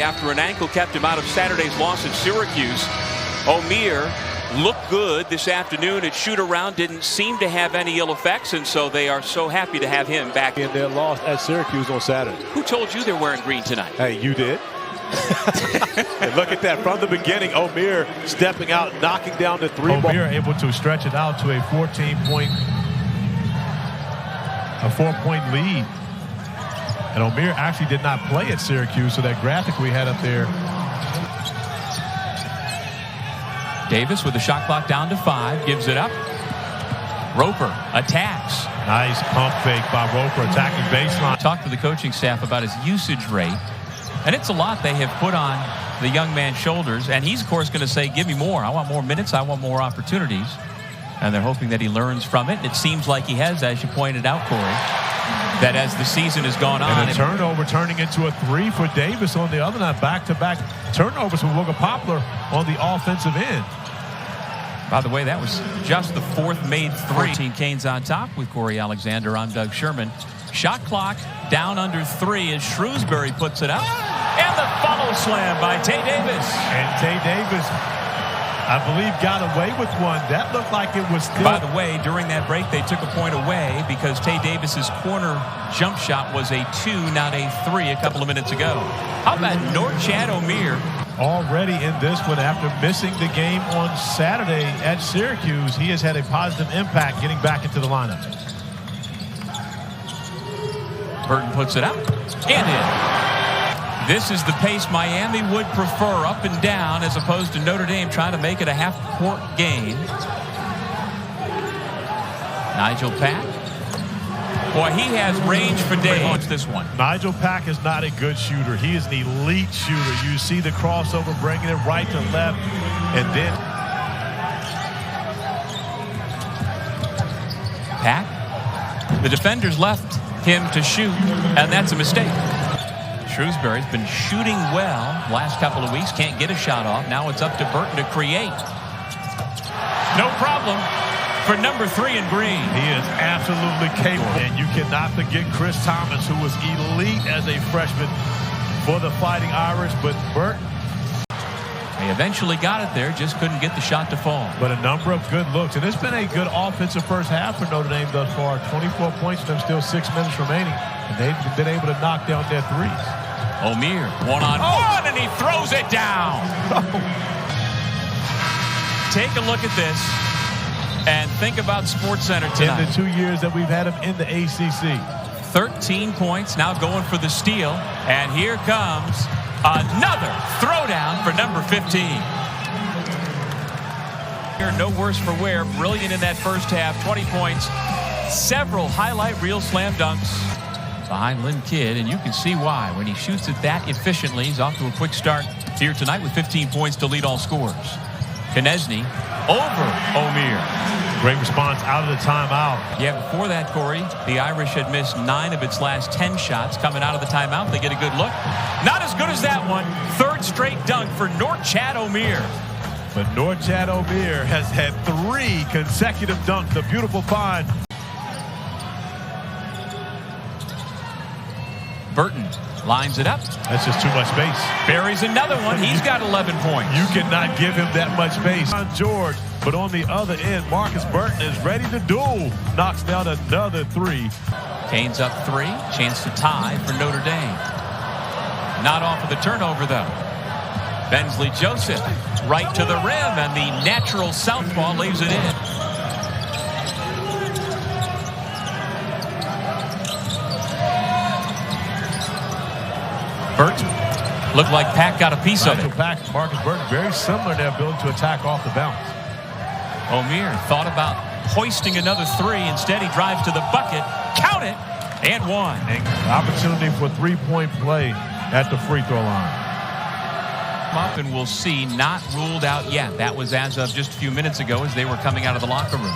After an ankle kept him out of Saturday's loss at Syracuse, Omier looked good this afternoon at shoot-around, didn't seem to have any ill effects, and so they are so happy to have him back. In their loss at Syracuse on Saturday. Who told you they're wearing green tonight? Hey, you did. And look at that from the beginning. Omier stepping out, knocking down the three ball. Omier able to stretch it out to a 4-point lead. And Omier actually did not play at Syracuse, so that graphic we had up there. Davis with the shot clock down to 5, gives it up. Roper attacks. Nice pump fake by Roper, attacking baseline. Talked to the coaching staff about his usage rate, and it's a lot they have put on the young man's shoulders, and he's of course going to say, give me more. I want more minutes, I want more opportunities, and they're hoping that he learns from it. And it seems like he has, as you pointed out, Corey, that as the season has gone on. And a turnover turning into a 3 for Davis on the other night. Back-to-back turnovers for Wooga Poplar on the offensive end. By the way, that was just the 4th made 3. 14 Canes on top with Corey Alexander. I'm Doug Sherman. Shot clock down under 3 as Shrewsbury puts it up. And the follow slam by Tay Davis. And Tay Davis, I believe, got away with one. That looked like it was still. By the way, during that break, they took a point away because Tay Davis's corner jump shot was a 2, not a 3 a couple of minutes ago. How about Norchad Omier? Already in this one, after missing the game on Saturday at Syracuse, he has had a positive impact getting back into the lineup. Burton puts it up and in. This is the pace Miami would prefer, up and down, as opposed to Notre Dame trying to make it a half-court game. Nigel Pack. Boy, he has range for days. Watch this one. Nigel Pack is not a good shooter. He is an elite shooter. You see the crossover, bringing it right to left, and then Pack. The defenders left him to shoot, and that's a mistake. Shrewsbury's been shooting well last couple of weeks. Can't get a shot off. Now it's up to Burton to create. No problem for number 3 in green. He is absolutely capable. And you cannot forget Chris Thomas, who was elite as a freshman for the Fighting Irish. But Burton, they eventually got it there, just couldn't get the shot to fall. But a number of good looks. And it's been a good offensive first half for Notre Dame thus far. 24 points for them, still 6 minutes remaining. And they've been able to knock down their threes. Omier, one-on-one, and he throws it down. Take a look at this and think about SportsCenter tonight. In the 2 years that we've had him in the ACC. 13 points, now going for the steal. And here comes another throwdown for number 15. No worse for wear. Brilliant in that first half. 20 points. Several highlight reel slam dunks behind Lynn Kidd, and you can see why. When he shoots it that efficiently, he's off to a quick start here tonight with 15 points to lead all scorers. Condensed over Omier. Great response out of the timeout. Yeah, before that, Corey, the Irish had missed 9 of its last 10 shots. Coming out of the timeout, they get a good look. Not as good as that one. 3rd straight dunk for Norchad Omier. But Norchad Omier has had 3 consecutive dunks. A beautiful find. Burton lines it up. That's just too much space. Buries another one. He's got 11 points. You cannot give him that much space. George, but on the other end, Markus Burton is ready to duel. Knocks down another 3. Canes up 3. Chance to tie for Notre Dame. Not off of the turnover, though. Bensley Joseph right to the rim, and the natural southpaw leaves it in. Burton looked like Pack got a piece of it. Pack, Markus Burton, very similar in their ability to attack off the bounce. Omier thought about hoisting another 3. Instead, he drives to the bucket. Count it, and 1. And opportunity for 3-point play at the free throw line. Up, and we'll see, not ruled out yet. That was as of just a few minutes ago as they were coming out of the locker room.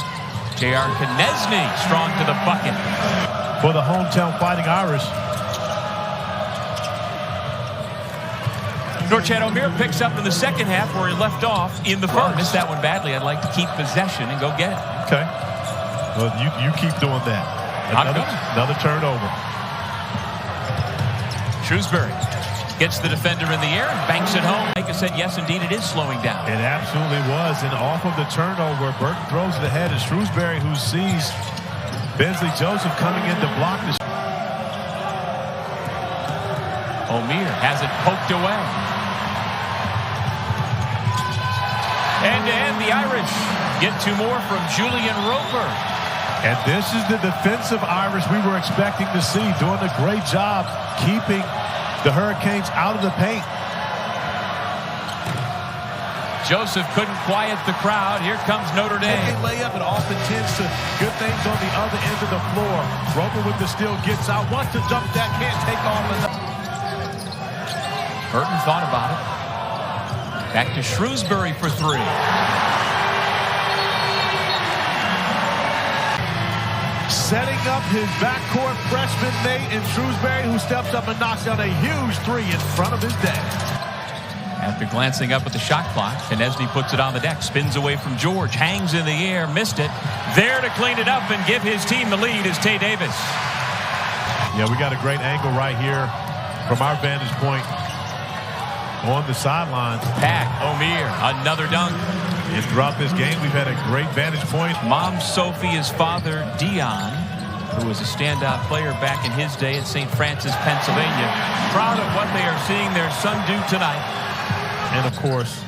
J.R. Condensed strong to the bucket. For the hometown Fighting Irish. Norchad Omier picks up in the second half where he left off in the first. Missed that one badly. I'd like to keep possession and go get it. Okay. Well, you keep doing that. Another turnover. Shrewsbury Gets the defender in the air and banks it home. Micah said, yes, indeed, it is slowing down. It absolutely was. And off of the turnover, Burton throws it ahead. And Shrewsbury, who sees Bensley Joseph coming in to block the shot. Omier has it poked away. End-to-end, the Irish get 2 more from Julian Roper. And this is the defensive Irish we were expecting to see, doing a great job keeping the Hurricanes out of the paint. Joseph couldn't quiet the crowd. Here comes Notre Dame. They lay up and often tends to good things on the other end of the floor. Roper with the steal gets out. Wants to jump that, can't take off. Burton thought about it. Back to Shrewsbury for 3. Setting up his backcourt freshman Nate and Shrewsbury, who steps up and knocks down a huge 3 in front of his day. After glancing up at the shot clock, Condensed puts it on the deck, spins away from George, hangs in the air, missed it. There to clean it up and give his team the lead is Tay Davis. Yeah, we got a great angle right here from our vantage point on the sidelines. Pack, Omier, another dunk. And throughout this game, we've had a great vantage point. Mom Sophie is father Dion, who was a standout player back in his day at St. Francis, Pennsylvania. Proud of what they are seeing their son do tonight. And of course,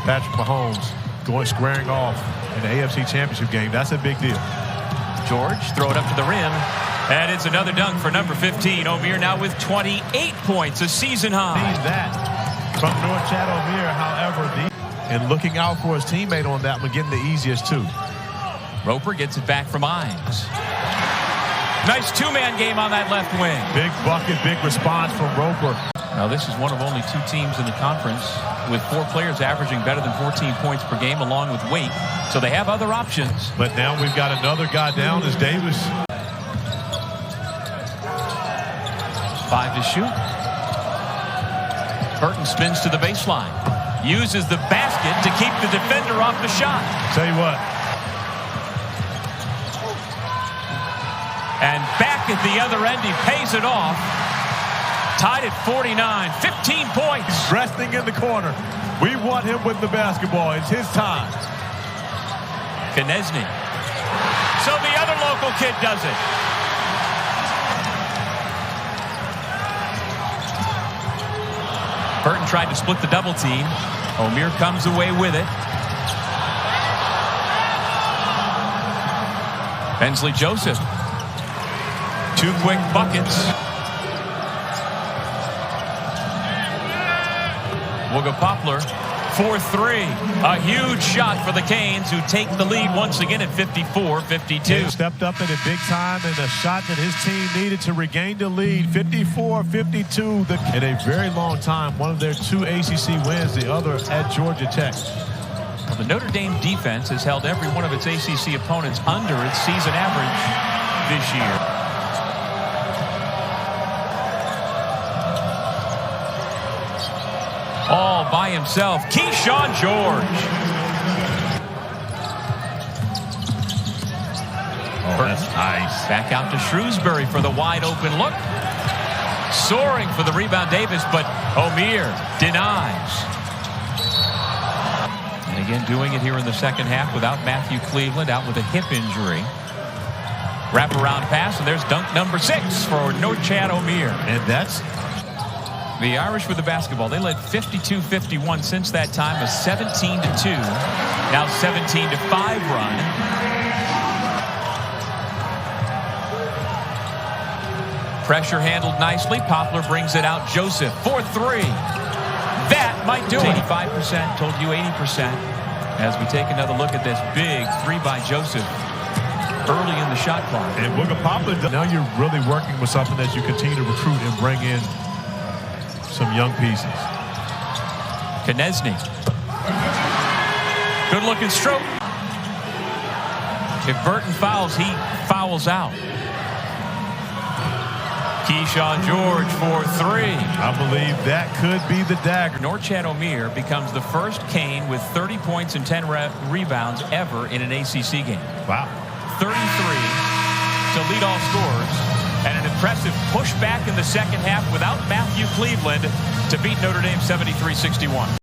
Patrick Mahomes squaring off in the AFC Championship game. That's a big deal. George, throw it up to the rim. And it's another dunk for number 15. Omier now with 28 points, a season high. That from Norchad Omier, however, and looking out for his teammate on that one, getting the easiest too. Roper gets it back from Ines. Nice 2-man game on that left wing. Big bucket, big response from Roper. Now this is one of only 2 teams in the conference with 4 players averaging better than 14 points per game along with Wake. So they have other options. But now we've got another guy down as Davis. 5 to shoot. Burton spins to the baseline. Uses the basket to keep the defender off the shot. Tell you what. And back at the other end, he pays it off. Tied at 49, 15 points. Resting in the corner. We want him with the basketball. It's his time. Condensed. So the other local kid does it. Burton tried to split the double team. Omier comes away with it. Bensley Joseph. 2 quick buckets. Wooga Poplar for 3. A huge shot for the Canes, who take the lead once again at 54-52. Stepped up at a big time and a shot that his team needed to regain the lead. 54-52. In a very long time, one of their 2 ACC wins, the other at Georgia Tech. Well, the Notre Dame defense has held every one of its ACC opponents under its season average this year. All by himself, Kyshawn George. Oh, that's nice. Back out to Shrewsbury for the wide open look. Soaring for the rebound, Davis, but Omier denies. And again, doing it here in the second half without Matthew Cleveland, out with a hip injury. Wraparound pass, and there's dunk number 6 for Norchad Omier. And that's the Irish with the basketball. They led 52-51 since that time, a 17-2, now 17-5 run. Pressure handled nicely. Poplar brings it out. Joseph for 3. That might do it. 85%, told you 80%. As we take another look at this big 3 by Joseph early in the shot clock. And Wooga Poplar, now you're really working with something as you continue to recruit and bring in some young pieces. Condensed. Good looking stroke. If Burton fouls, he fouls out. Kyshawn George for 3. I believe that could be the dagger. Norchad Omier becomes the first Cane with 30 points and 10 rebounds ever in an ACC game. Wow. 33 to lead all scorers and an impressive pushback in the second half without Matthew Cleveland to beat Notre Dame 73-61.